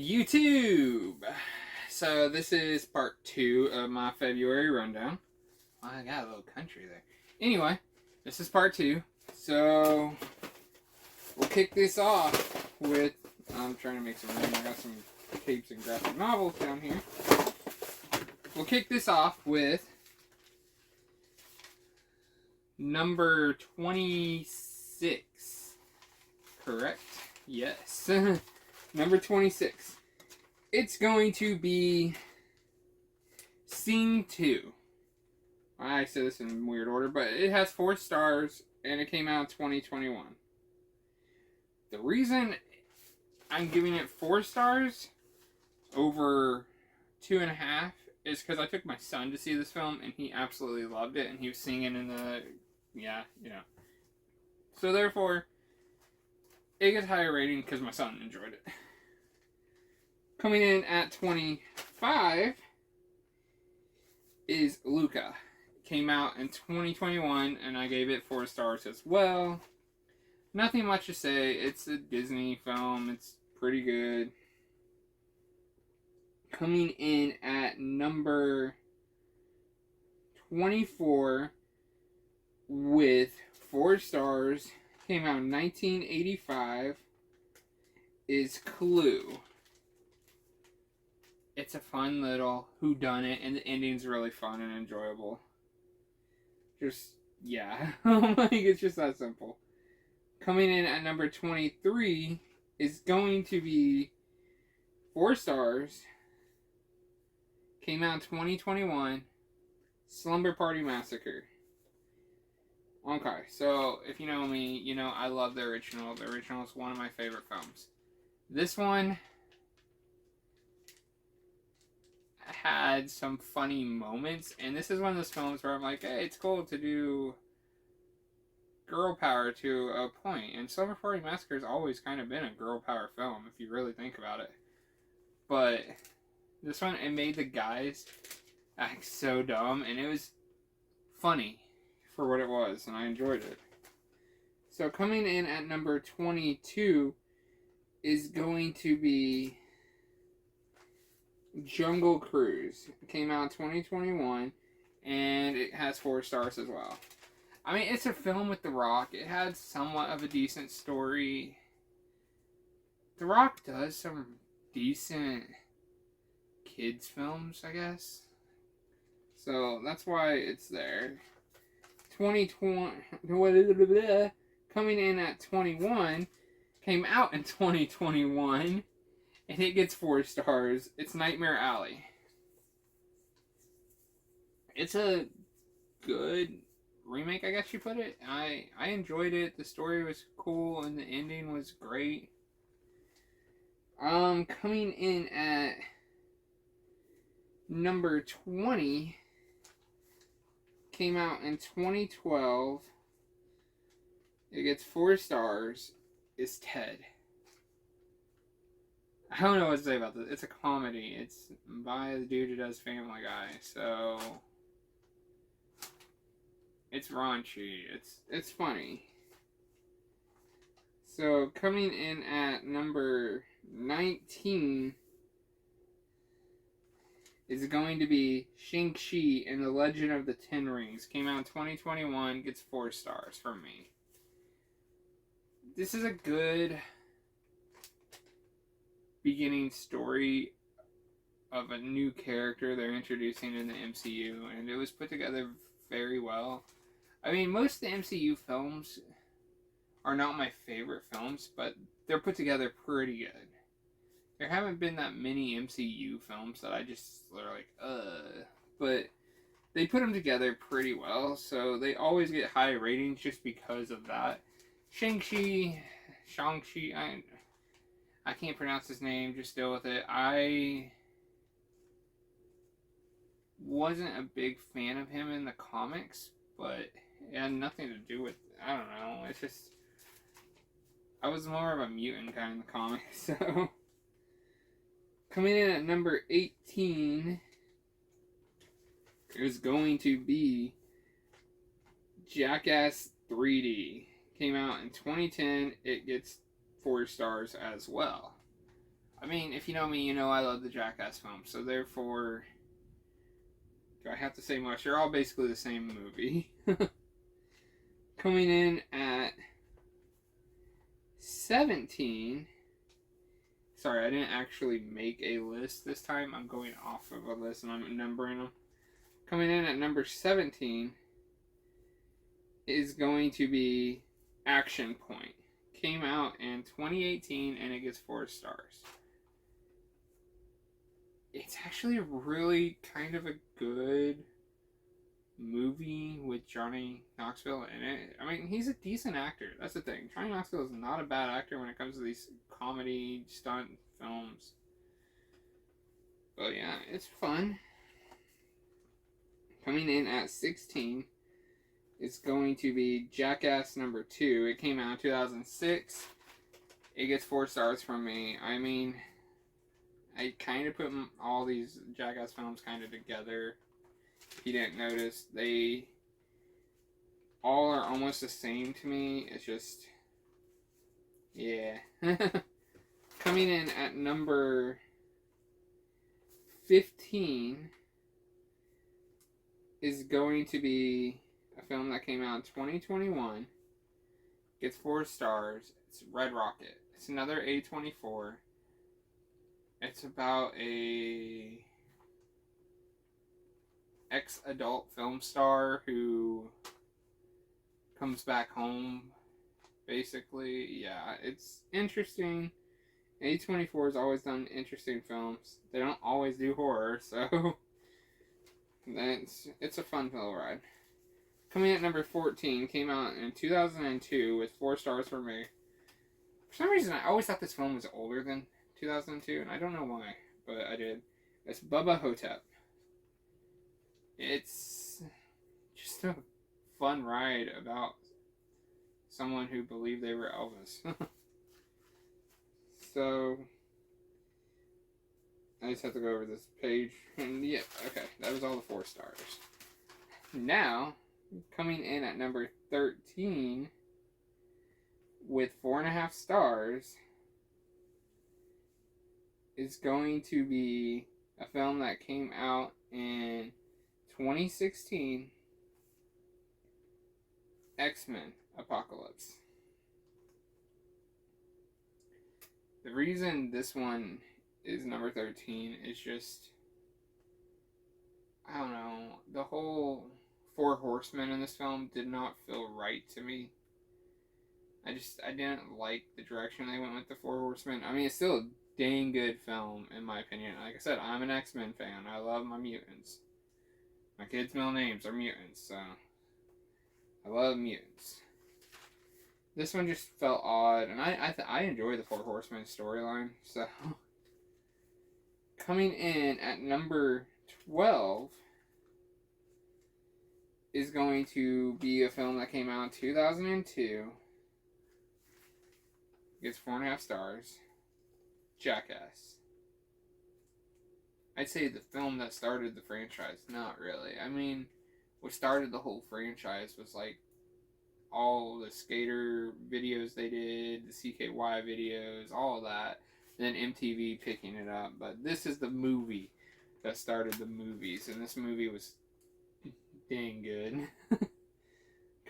YouTube! So this is part 2 of my February rundown. I got a little country there. Anyway, this is part 2. So we'll kick this off with, I'm trying to make some room. I got some capes and graphic novels down here. We'll kick this off with number 26. Correct? Yes. Number 26. It's going to be Scene 2. I said this in weird order, but it has 4 stars and it came out in 2021. The reason I'm giving it 4 stars over 2.5 is because I took my son to see this film and he absolutely loved it and he was singing in the, So therefore, it gets higher rating because my son enjoyed it. Coming in at 25 is Luca. It came out in 2021 and I gave it 4 stars as well. Nothing much to say. It's a Disney film. It's pretty good. Coming in at number 24 with 4 stars, came out in 1985, is Clue. It's a fun little whodunit, and the ending's really fun and enjoyable. It's just that simple. Coming in at number 23 is going to be 4 stars. Came out in 2021. Slumber Party Massacre. Okay, so if you know me, you know I love the original. The original is one of my favorite films. This one had some funny moments, and this is one of those films where I'm like, hey, it's cool to do girl power to a point. And Slumber Party Massacre has always kind of been a girl power film, if you really think about it. But this one, it made the guys act so dumb, and it was funny for what it was, and I enjoyed it. So coming in at number 22 is going to be Jungle Cruise. It came out in 2021, and it has 4 stars as well. I mean, it's a film with The Rock. It had somewhat of a decent story. The Rock does some decent kids films, I guess. So that's why it's there. 2020, coming in at 21, came out in 2021, and it gets 4 stars. It's Nightmare Alley. It's a good remake, I guess you put it. I enjoyed it. The story was cool, and the ending was great. Coming in at number 20, came out in 2012. It gets 4 stars. Is Ted. I don't know what to say about this. It's a comedy. It's by the dude who does Family Guy. So it's raunchy. It's funny. So coming in at number 19 is going to be Shang-Chi and the Legend of the Ten Rings. Came out in 2021, gets 4 stars from me. This is a good beginning story of a new character they're introducing in the MCU, and it was put together very well. I mean, most of the MCU films are not my favorite films, but they're put together pretty good. There haven't been that many MCU films that I just are like, but they put them together pretty well, so they always get high ratings just because of that. Shang-Chi, I can't pronounce his name, just deal with it. I wasn't a big fan of him in the comics, but it had nothing to do with, I don't know, it's just, I was more of a mutant guy in the comics, so. Coming in at number 18 is going to be Jackass 3D. Came out in 2010. It gets 4 stars as well. I mean, if you know me, you know I love the Jackass films, so therefore, do I have to say much? They're all basically the same movie. Coming in at 17. Sorry, I didn't actually make a list this time. I'm going off of a list and I'm numbering them. Coming in at number 17 is going to be Action Point. Came out in 2018 and it gets 4 stars. It's actually really kind of a good movie with Johnny Knoxville in it. I mean, he's a decent actor. That's the thing. Johnny Knoxville is not a bad actor when it comes to these comedy stunt films. But yeah, it's fun. Coming in at 16 is going to be Jackass number 2. It came out in 2006. It gets 4 stars from me. I mean, I kind of put all these Jackass films kind of together. If you didn't notice, they all are almost the same to me. It's just, yeah. Coming in at number 15 is going to be a film that came out in 2021. Gets 4 stars. It's Red Rocket. It's another A24. It's about a ex-adult film star who comes back home, basically. Yeah, it's interesting. A24 has always done interesting films. They don't always do horror, so it's a fun little ride. Coming in at number 14, came out in 2002 with 4 stars for me. For some reason, I always thought this film was older than 2002, and I don't know why, but I did. It's Bubba Hotep. It's just a fun ride about someone who believed they were Elvis. So, I just have to go over this page, and yeah, okay, that was all the 4 stars. Now, coming in at number 13 with 4.5 stars is going to be a film that came out in 2016, X-Men Apocalypse. The reason this one is number 13 is just, I don't know, the whole 4 horsemen in this film did not feel right to me. I didn't like the direction they went with the 4 horsemen. I mean, it's still a dang good film, in my opinion. Like I said, I'm an X-Men fan. I love my mutants. My kids' middle names are mutants, so I love mutants. This one just felt odd, and I enjoy the 4 horsemen storyline, so. Coming in at number 12 is going to be a film that came out in 2002. Gets 4.5 stars. Jackass. I'd say the film that started the franchise. Not really. I mean, what started the whole franchise was like all the skater videos they did, the CKY videos, all of that. And then MTV picking it up. But this is the movie that started the movies. And this movie was dang good.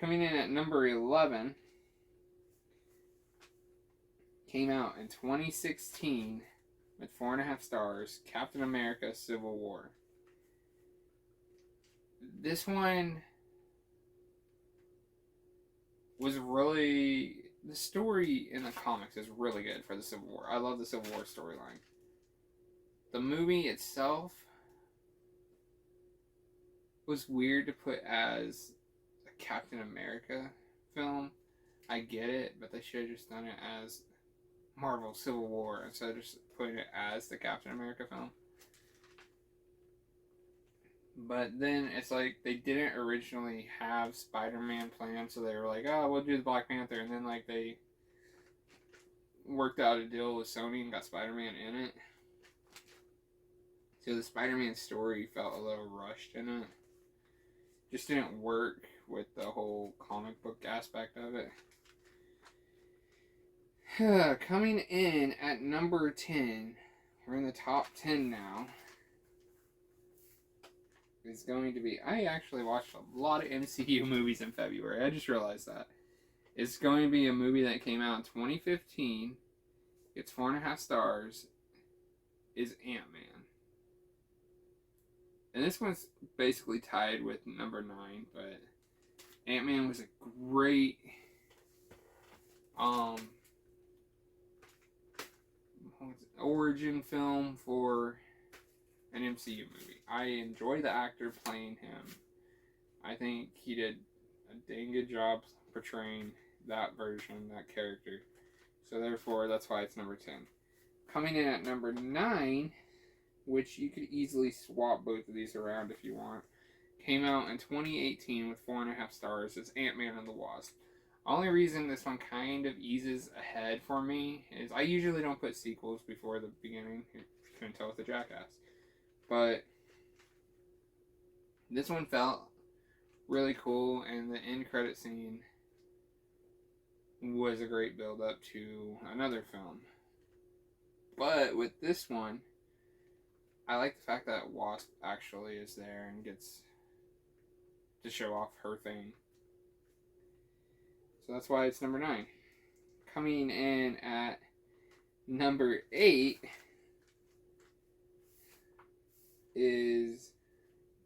Coming in at number 11, came out in 2016 with 4.5 stars, Captain America Civil War. This one was really, the story in the comics is really good for the Civil War. I love the Civil War storyline. The movie itself was weird to put as a Captain America film. I get it, but they should have just done it as Marvel Civil War instead of just putting it as the Captain America film. But then it's like they didn't originally have Spider-Man planned, so they were like, oh, we'll do the Black Panther, and then like they worked out a deal with Sony and got Spider-Man in it. So the Spider-Man story felt a little rushed in it. Just didn't work with the whole comic book aspect of it. Coming in at number 10, we're in the top 10 now, is going to be. I actually watched a lot of MCU movies in February. I just realized that. It's going to be a movie that came out in 2015. It's 4.5 stars. Is Ant-Man. And this one's basically tied with number 9, but Ant-Man was a great origin film for an MCU movie. I enjoy the actor playing him. I think he did a dang good job portraying that version, that character. So therefore, that's why it's number 10. Coming in at number 9, which you could easily swap both of these around if you want, came out in 2018 with 4.5 stars, is Ant-Man and the Wasp. Only reason this one kind of eases ahead for me is I usually don't put sequels before the beginning. You couldn't tell with the Jackass. But this one felt really cool, and the end credit scene was a great build up to another film. But with this one, I like the fact that Wasp actually is there and gets to show off her thing. So that's why it's number 9. Coming in at number 8 is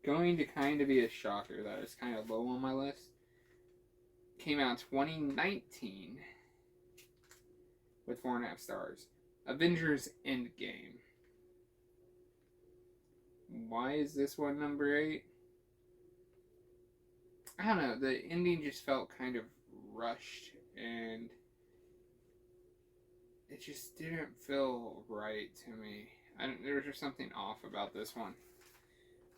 going to kind of be a shocker that is kind of low on my list. Came out 2019 with 4.5 stars. Avengers Endgame. Why is this one number 8? I don't know. The ending just felt kind of rushed, and it just didn't feel right to me. There was just something off about this one.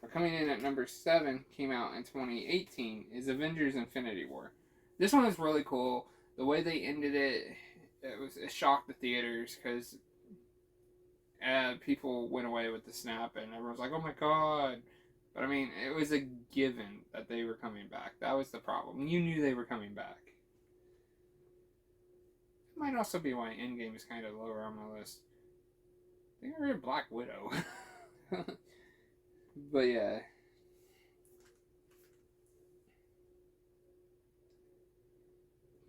But coming in at number 7, came out in 2018, is Avengers Infinity War. This one was really cool. The way they ended it, it shocked the theaters because people went away with the snap and everyone was like, oh my god. But I mean, it was a given that they were coming back. That was the problem. You knew they were coming back. It might also be why Endgame is kind of lower on my list. I think I read Black Widow. But yeah.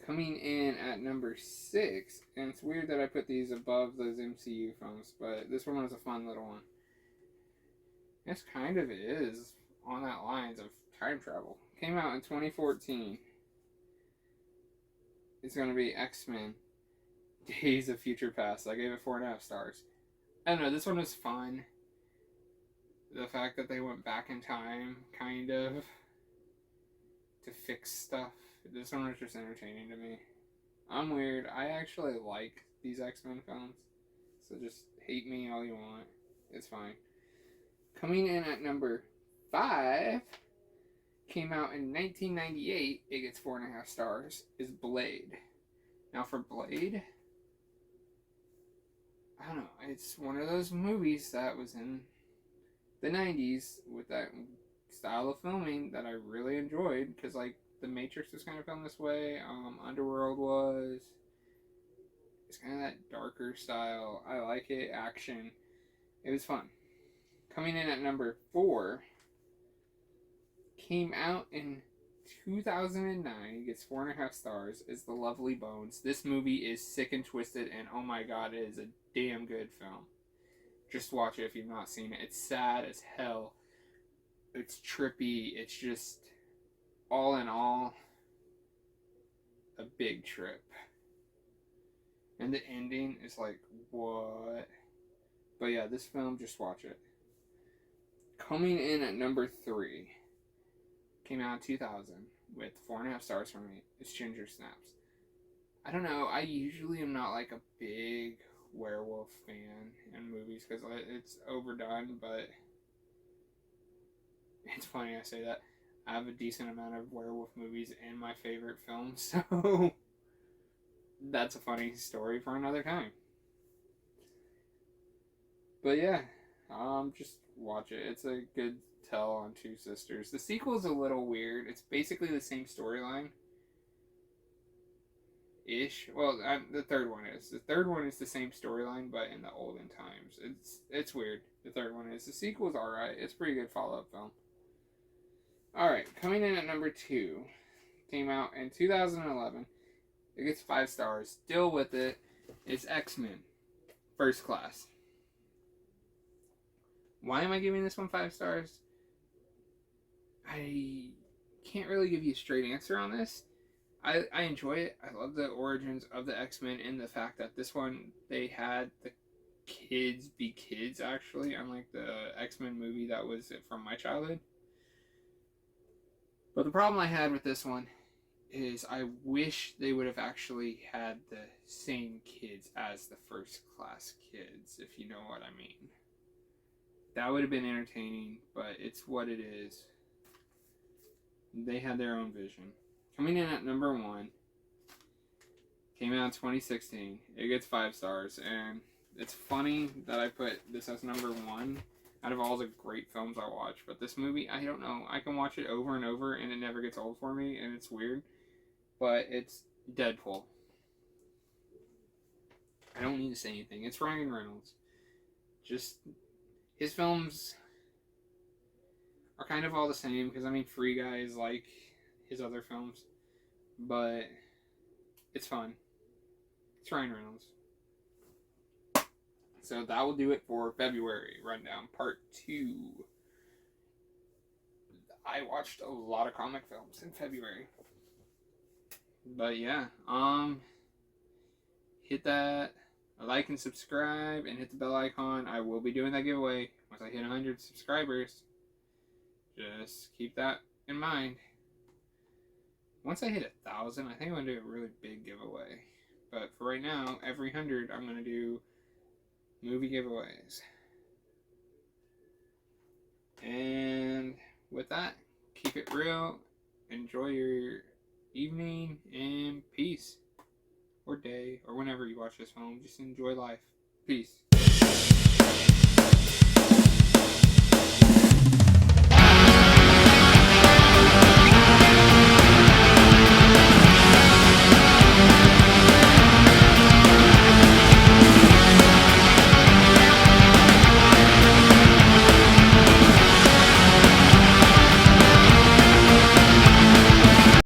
Coming in at number 6, and it's weird that I put these above those MCU films, but this one was a fun little one. This kind of is on that lines of time travel. Came out in 2014. It's going to be X-Men Days of Future Past. I gave it 4.5 stars. I don't know, this one was fun. The fact that they went back in time, kind of, to fix stuff. This one was just entertaining to me. I'm weird. I actually like these X-Men films. So just hate me all you want. It's fine. Coming in at number 5, came out in 1998. It gets 4.5 stars. Is Blade. Now for Blade, I don't know. It's one of those movies that was in the 90s with that style of filming that I really enjoyed, because like The Matrix was kind of filmed this way. Underworld was. It's kind of that darker style. I like it. Action. It was fun. Coming in at number 4, came out in 2009. It gets 4.5 stars. Is The Lovely Bones. This movie is sick and twisted, and oh my god, it is a damn good film. Just watch it if you've not seen it. It's sad as hell. It's trippy. It's just, all in all, a big trip. And the ending is like, what? But yeah, this film, just watch it. Coming in at number 3, came out in 2000 with 4.5 stars from me. It's Ginger Snaps. I don't know. I usually am not like a big werewolf fan in movies because it's overdone, but it's funny I say that. I have a decent amount of werewolf movies in my favorite films, so that's a funny story for another time. But yeah, just watch it. It's a good tell on two sisters. The sequel is a little weird. It's basically the same storyline, ish. Well, the third one is. The third one is the same storyline, but in the olden times. It's weird. The third one is. The sequel's alright. It's a pretty good follow up film. Alright, coming in at number 2. Came out in 2011. It gets 5 stars. Still with it is X-Men First Class. Why am I giving this one 5 stars? I can't really give you a straight answer on this. I enjoy it. I love the origins of the X-Men and the fact that this one, they had the kids be kids, actually, unlike the X-Men movie that was from my childhood. But the problem I had with this one is I wish they would have actually had the same kids as the First Class kids, if you know what I mean. That would have been entertaining, but it's what it is. They had their own vision. Coming in at number 1, came out in 2016. It gets 5 stars, and it's funny that I put this as number 1 out of all the great films I watch. But this movie, I don't know. I can watch it over and over, and it never gets old for me, and it's weird. But it's Deadpool. I don't need to say anything. It's Ryan Reynolds. Just, his films are kind of all the same, because, I mean, Free Guy is like his other films, but it's fun. It's Ryan Reynolds. So that will do it for February Rundown Part 2. I watched a lot of comic films in February. But yeah, hit that like and subscribe and hit the bell icon. I will be doing that giveaway once I hit 100 subscribers. Just keep that in mind. Once I hit 1,000, I think I'm going to do a really big giveaway. But for right now, every 100, I'm going to do movie giveaways. And with that, keep it real. Enjoy your evening and peace. Or day, or whenever you watch this film. Just enjoy life. Peace.